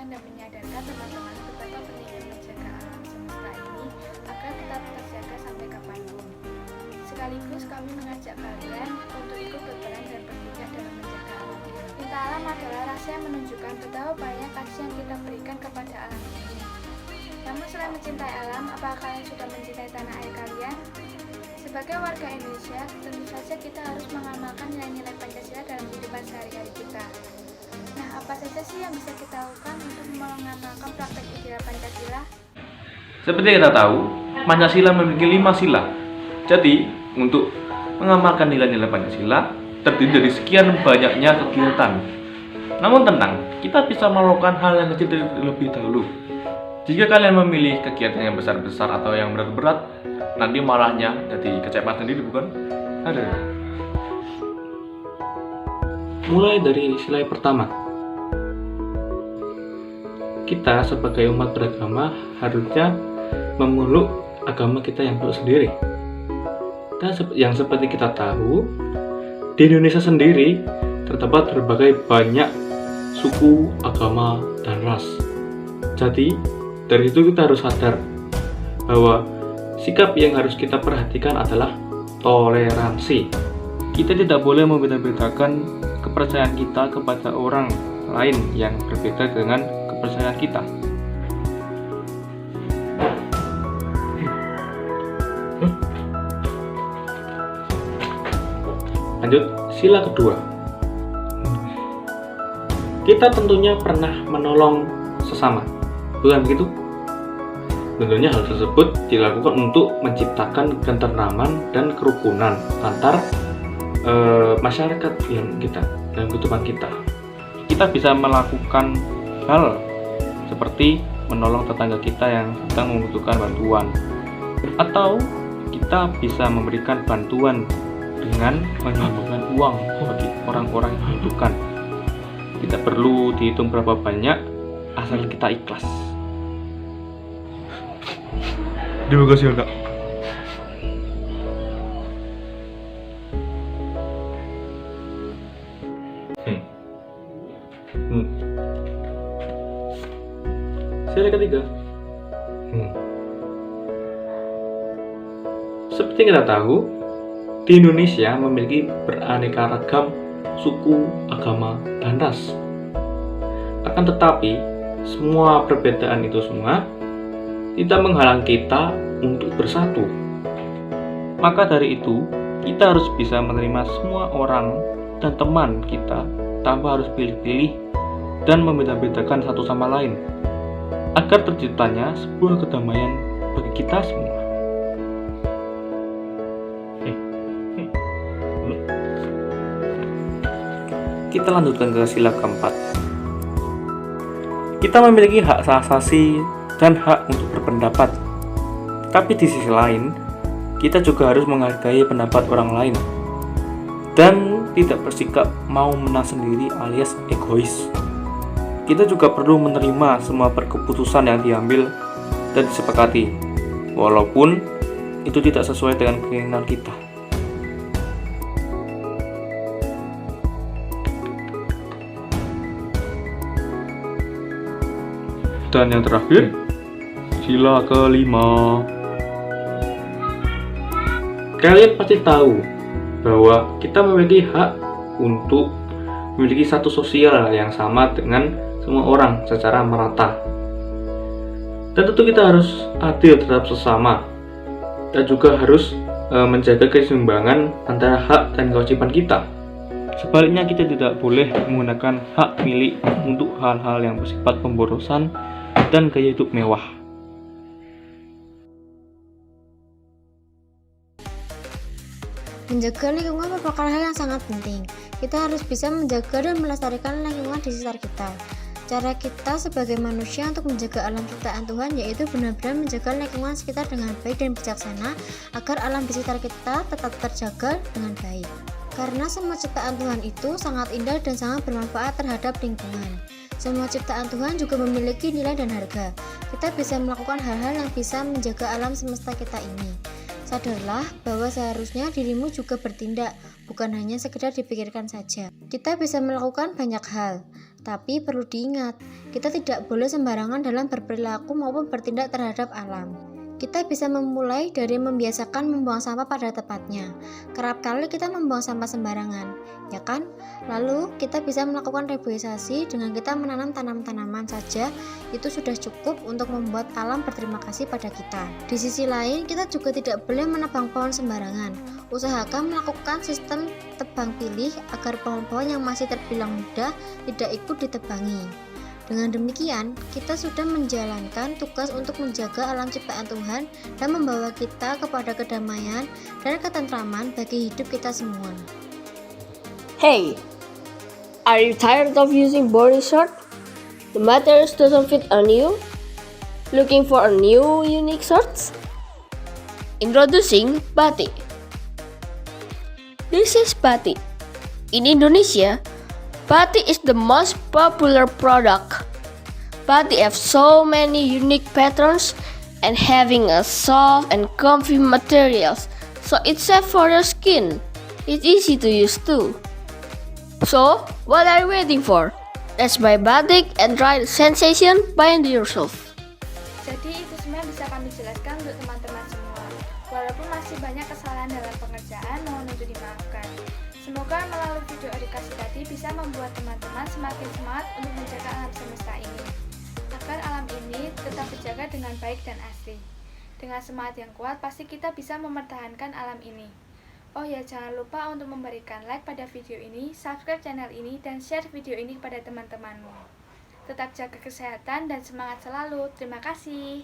mengingatkan dan menyadarkan teman-teman betapa pentingnya menjaga alam semesta ini agar tetap terjaga sampai kapanpun. Sekaligus kami mengajak kalian untuk ikut berperan dan berpijak dalam menjaga alam. Cinta alam adalah rasa yang menunjukkan betapa banyak kasih yang kita berikan kepada alam ini. Namun selain mencintai alam, apakah kalian sudah mencintai tanah air kalian? Sebagai warga Indonesia, tentu saja kita harus mengamalkan nilai-nilai Pancasila dalam kehidupan sehari-hari kita. Nah, apa saja sih yang bisa kita lakukan untuk mengamalkan praktek ideal Pancasila? Seperti kita tahu, Pancasila memiliki 5 sila. Jadi, untuk mengamalkan nilai-nilai Pancasila terdiri dari sekian banyaknya kegiatan. Namun tenang, kita bisa melakukan hal yang kecil terlebih dahulu. Jika kalian memilih kegiatan yang besar-besar atau yang berat-berat, nanti malahnya jadi kecewa sendiri, bukan? Ada. Mulai dari sila pertama. Kita sebagai umat beragama harusnya memeluk agama kita yang peluk sendiri. Dan yang seperti kita tahu, di Indonesia sendiri terdapat berbagai banyak suku, agama, dan ras. Jadi, dari itu kita harus sadar bahwa sikap yang harus kita perhatikan adalah toleransi. Kita tidak boleh membeda-bedakan kepercayaan kita kepada orang lain yang berbeda dengan kepercayaan kita. Lanjut, sila kedua. Kita tentunya pernah menolong sesama, bukan begitu? Tentunya hal tersebut dilakukan untuk menciptakan ketentraman dan kerukunan antar masyarakat yang kita dan kehidupan kita. Kita bisa melakukan hal seperti menolong tetangga kita yang sedang membutuhkan bantuan, atau kita bisa memberikan bantuan dengan menyumbangkan uang bagi orang-orang yang membutuhkan. Tidak perlu dihitung berapa banyak, asal kita ikhlas. Terima kasih, Kak. Sila ketiga. Seperti kita tahu, di Indonesia memiliki beraneka ragam suku, agama, dan ras. Akan tetapi, semua perbedaan itu semua tidak menghalang kita untuk bersatu. Maka dari itu, kita harus bisa menerima semua orang dan teman kita tanpa harus pilih-pilih dan membeda-bedakan satu sama lain, agar terciptanya sebuah kedamaian bagi kita semua. Kita lanjutkan ke sila keempat. Kita memiliki hak asasi dan hak untuk berpendapat. Tapi di sisi lain, kita juga harus menghargai pendapat orang lain dan tidak bersikap mau menang sendiri alias egois. Kita juga perlu menerima semua keputusan yang diambil dan disepakati, walaupun itu tidak sesuai dengan keinginan kita. Dan yang terakhir, sila kelima. Kalian pasti tahu bahwa kita memiliki hak untuk memiliki status sosial yang sama dengan semua orang secara merata. Dan tentu kita harus adil terhadap sesama dan juga harus menjaga keseimbangan antara hak dan kewajiban kita. Sebaliknya, kita tidak boleh menggunakan hak milik untuk hal-hal yang bersifat pemborosan dan gaya hidup mewah. Menjaga lingkungan merupakan hal yang sangat penting. Kita harus bisa menjaga dan melestarikan lingkungan di sekitar kita. Cara kita sebagai manusia untuk menjaga alam ciptaan Tuhan yaitu benar-benar menjaga lingkungan sekitar dengan baik dan bijaksana agar alam di sekitar kita tetap terjaga dengan baik. Karena semua ciptaan Tuhan itu sangat indah dan sangat bermanfaat terhadap lingkungan. Semua ciptaan Tuhan juga memiliki nilai dan harga. Kita bisa melakukan hal-hal yang bisa menjaga alam semesta kita ini. Sadarlah bahwa seharusnya dirimu juga bertindak, bukan hanya sekedar dipikirkan saja. Kita bisa melakukan banyak hal. Tapi perlu diingat, kita tidak boleh sembarangan dalam berperilaku maupun bertindak terhadap alam. Kita bisa memulai dari membiasakan membuang sampah pada tempatnya. Kerap kali kita membuang sampah sembarangan, ya kan? Lalu kita bisa melakukan reboisasi dengan kita menanam tanaman-tanaman saja. Itu sudah cukup untuk membuat alam berterima kasih pada kita. Di sisi lain, kita juga tidak boleh menebang pohon sembarangan. Usahakan melakukan sistem tebang pilih agar pohon-pohon yang masih terbilang muda tidak ikut ditebangi. Dengan demikian, kita sudah menjalankan tugas untuk menjaga alam ciptaan Tuhan dan membawa kita kepada kedamaian dan ketentraman bagi hidup kita semua. Hey, are you tired of using boring shirt? The materials doesn't fit on you? Looking for a new unique shirts? Introducing batik. This is batik. In Indonesia, batik is the most popular product. Batik have so many unique patterns and having a soft and comfy materials, so it's safe for your skin. It's easy to use too. So, what are you waiting for? Let's buy batik and try the sensation by yourself. Jadi itu semua yang bisa kami jelaskan untuk teman-teman semua. Walaupun masih banyak kesalahan dalam pengerjaan, mohon untuk dimaafkan. Semoga melalui video edukasi tadi bisa membuat teman-teman semakin semangat untuk menjaga alam semesta ini, agar alam ini tetap terjaga dengan baik dan asli. Dengan semangat yang kuat, pasti kita bisa mempertahankan alam ini. Oh ya, jangan lupa untuk memberikan like pada video ini, subscribe channel ini, dan share video ini kepada teman-temanmu. Tetap jaga kesehatan dan semangat selalu. Terima kasih.